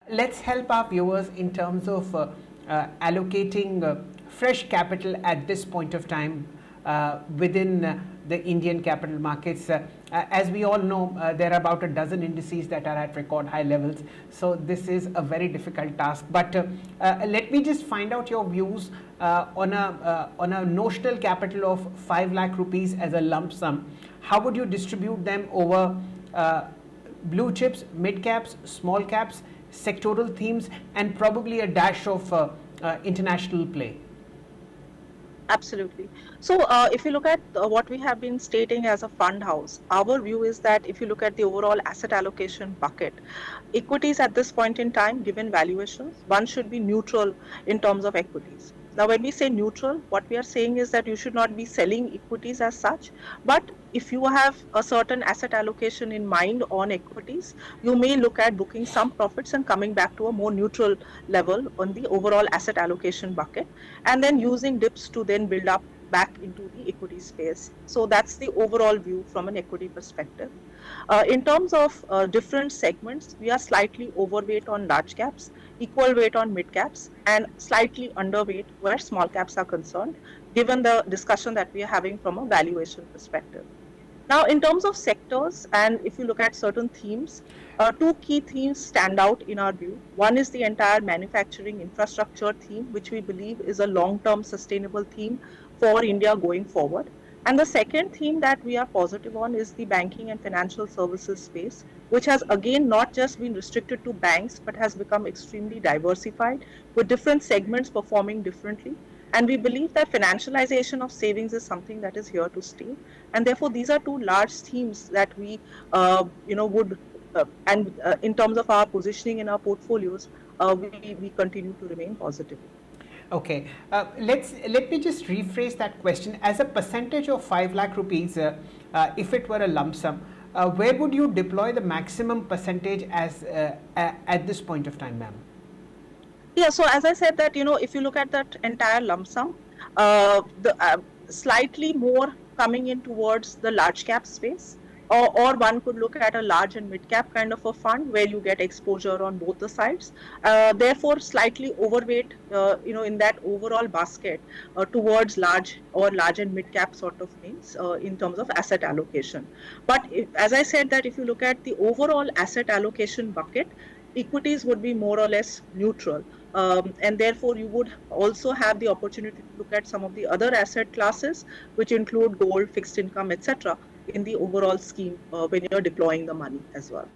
let's help our viewers in terms of allocating fresh capital at this point of time within the Indian capital markets. As we all know, there are about a dozen indices that are at record high levels. So this is a very difficult task. But let me just find out your views on a notional capital of 5 lakh rupees as a lump sum. How would you distribute them over blue chips, mid caps, small caps, sectoral themes, and probably a dash of international play? Absolutely. So if you look at what we have been stating as a fund house, our view is that if you look at the overall asset allocation bucket, equities at this point in time, given valuations, one should be neutral in terms of equities. Now, when we say neutral, what we are saying is that you should not be selling equities as such, but if you have a certain asset allocation in mind on equities, you may look at booking some profits and coming back to a more neutral level on the overall asset allocation bucket, and then using dips to then build up back into the equity space. So that's the overall view from an equity perspective. In terms of different segments, we are slightly overweight on large caps, equal weight on mid caps, and slightly underweight where small caps are concerned, given the discussion that we are having from a valuation perspective. Now, in terms of sectors, and if you look at certain themes, two key themes stand out in our view. One is the entire manufacturing infrastructure theme, which we believe is a long-term sustainable theme for India going forward. And the second theme that we are positive on is the banking and financial services space, which has again not just been restricted to banks, but has become extremely diversified with different segments performing differently. And we believe that financialization of savings is something that is here to stay. And therefore, these are two large themes that we, would, in terms of our positioning in our portfolios, we continue to remain positive. Okay, let me just rephrase that question. As a percentage of 5 lakh rupees, if it were a lump sum, where would you deploy the maximum percentage as at this point of time, ma'am? Yeah, so as I said that, if you look at that entire lump sum, slightly more coming in towards the large cap space, or one could look at a large and mid cap kind of a fund where you get exposure on both the sides. Therefore, slightly overweight, in that overall basket towards large and mid cap sort of names in terms of asset allocation. But as I said that if you look at the overall asset allocation bucket, equities would be more or less neutral. And therefore, you would also have the opportunity to look at some of the other asset classes, which include gold, fixed income, etc., in the overall scheme when you're deploying the money as well.